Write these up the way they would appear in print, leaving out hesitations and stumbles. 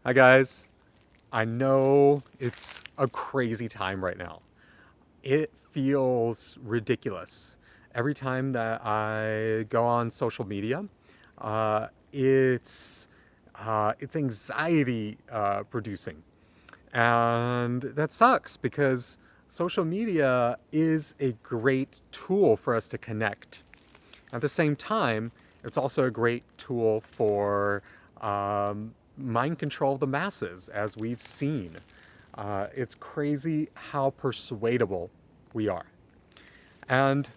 Hi, guys. I know it's a crazy time right now. It feels ridiculous. Every time that I go on social media, uh, it's it's anxiety producing, and that sucks because social media is a great tool for us to connect. At the same time, it's also a great tool for mind control of the masses, as we've seen. It's crazy how persuadable we are. And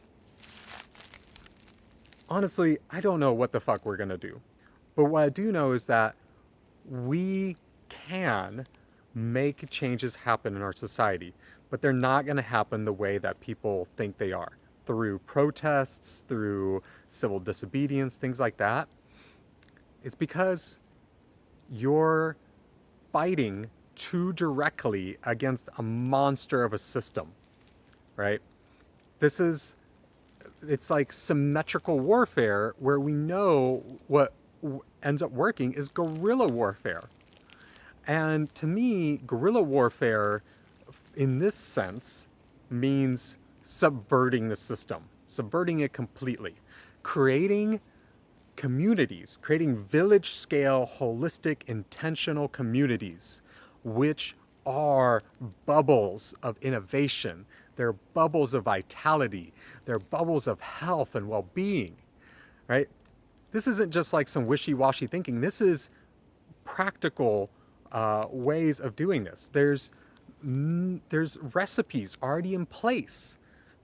honestly, I don't know what the fuck we're going to do. But what I do know is that we can make changes happen in our society, but they're not going to happen the way that people think they are, through protests, through civil disobedience, things like that. It's because you're fighting too directly against a monster of a system, right? This is, it's like symmetrical warfare where we know what ends up working is guerrilla warfare. And to me, guerrilla warfare in this sense means subverting the system, subverting it completely, creating communities, creating village scale, holistic, intentional communities, which are bubbles of innovation. They're bubbles of vitality. They're bubbles of health and well being, right? This isn't just like some wishy washy thinking. This is practical ways of doing this. There's recipes already in place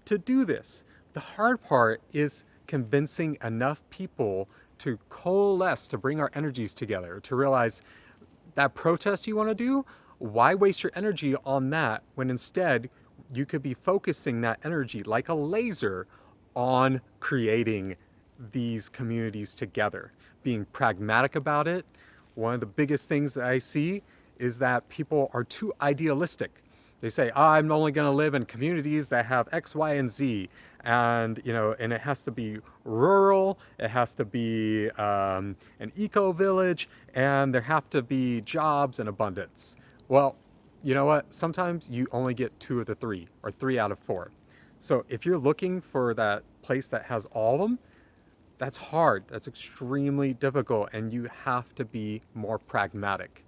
to do this. The hard part is convincing enough people to coalesce, to bring our energies together, to realize that protest you want to do, why waste your energy on that when instead you could be focusing that energy like a laser on creating these communities together, being pragmatic about it. One of the biggest things that I see is that people are too idealistic. They say, I'm only going to live in communities that have X, Y, and Z. And, and it has to be rural, it has to be an eco village, and there have to be jobs in abundance. Well, you know what? Sometimes you only get two of the three, or three out of four. So if you're looking for that place that has all of them, that's hard. That's extremely difficult, and you have to be more pragmatic.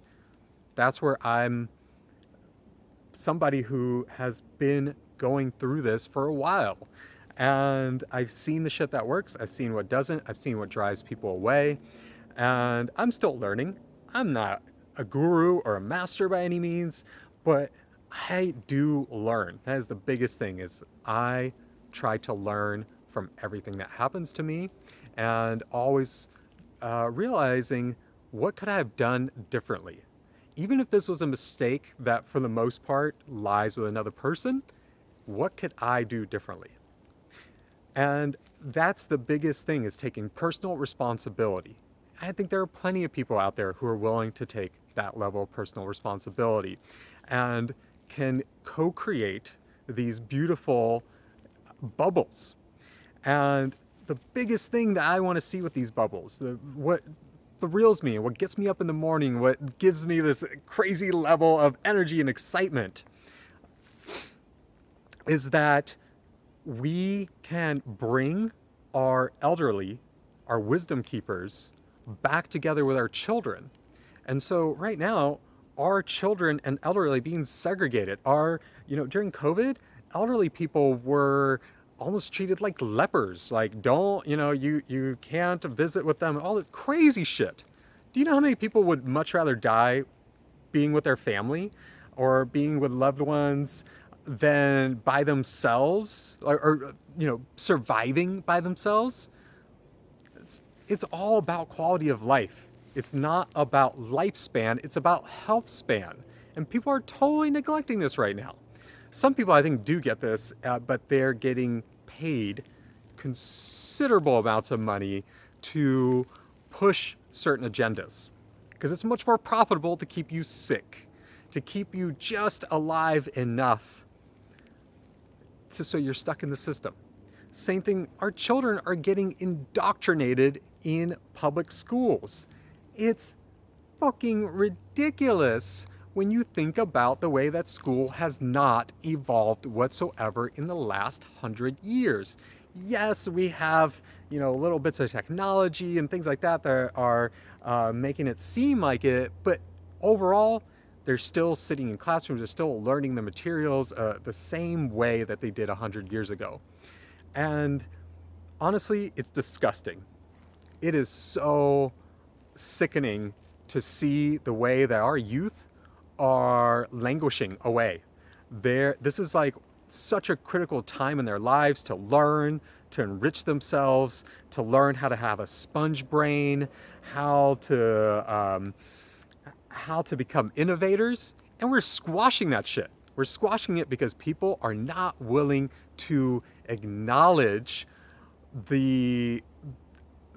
That's where I'm somebody who has been going through this for a while. And I've seen the shit that works, I've seen what doesn't, I've seen what drives people away, and I'm still learning. I'm not a guru or a master by any means, but I do learn. That is the biggest thing is I try to learn from everything that happens to me and always realizing what could I have done differently. Even if this was a mistake that for the most part lies with another person, what could I do differently? And that's the biggest thing is taking personal responsibility. I think there are plenty of people out there who are willing to take that level of personal responsibility and can co-create these beautiful bubbles. And the biggest thing that I want to see with these bubbles, what thrills me, what gets me up in the morning, what gives me this crazy level of energy and excitement is that we can bring our elderly, our wisdom keepers, back together with our children. And so right now, our children and elderly being segregated are, during COVID, elderly people were almost treated like lepers. Like, don't, you can't visit with them, all the crazy shit. Do you know how many people would much rather die being with their family or being with loved ones than by themselves or surviving by themselves? It's all about quality of life. It's not about lifespan, it's about health span. And people are totally neglecting this right now. Some people, I think, do get this, but they're getting paid considerable amounts of money to push certain agendas. Because it's much more profitable to keep you sick, to keep you just alive enough so you're stuck in the system. Same thing, our children are getting indoctrinated in public schools. It's fucking ridiculous when you think about the way that school has not evolved whatsoever in the last 100 years. Yes, we have, little bits of technology and things like that that are making it seem like it, but overall, they're still sitting in classrooms, they're still learning the materials the same way that they did 100 years ago. And honestly, it's disgusting. It is so sickening to see the way that our youth are languishing away. This is like such a critical time in their lives to learn, to enrich themselves, to learn how to have a sponge brain, how to become innovators, and we're squashing that shit. We're squashing it because people are not willing to acknowledge the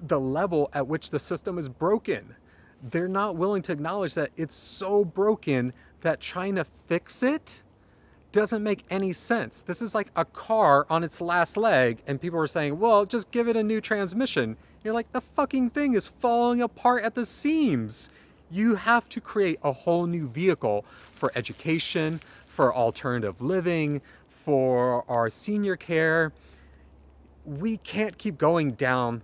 level at which the system is broken. They're not willing to acknowledge that it's so broken that trying to fix it doesn't make any sense. This is like a car on its last leg, and people are saying, well, just give it a new transmission. You're like, the fucking thing is falling apart at the seams. You have to create a whole new vehicle for education, for alternative living, for our senior care. We can't keep going down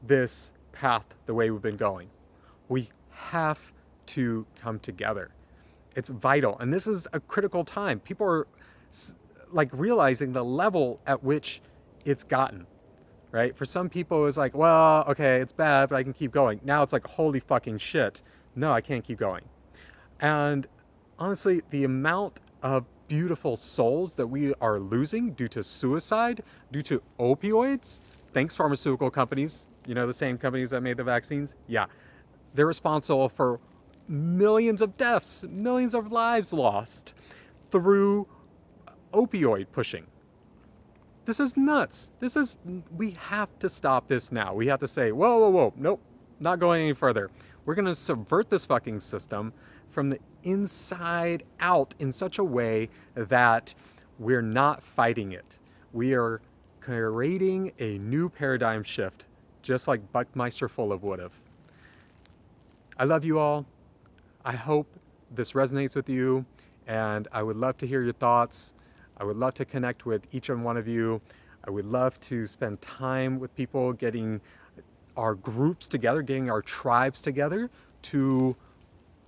this path the way we've been going. We have to come together. It's vital. And this is a critical time. People are like realizing the level at which it's gotten, right? For some people, it's like, well, okay, it's bad, but I can keep going. Now it's like, holy fucking shit. No, I can't keep going. And honestly, the amount of beautiful souls that we are losing due to suicide, due to opioids, thanks pharmaceutical companies, the same companies that made the vaccines, yeah, they're responsible for millions of deaths, millions of lives lost through opioid pushing. This is nuts. We have to stop this now. We have to say, whoa, whoa, whoa, nope, not going any further. We're going to subvert this fucking system from the inside out in such a way that we're not fighting it. We are creating a new paradigm shift, just like Buckmeister Fuller would have. I love you all. I hope this resonates with you, and I would love to hear your thoughts. I would love to connect with each and one of you. I would love to spend time with people, getting our groups together, getting our tribes together to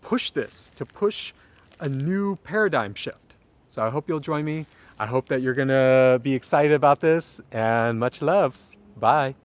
push this, to push a new paradigm shift. So I hope you'll join me. I hope that you're going to be excited about this, and much love. Bye.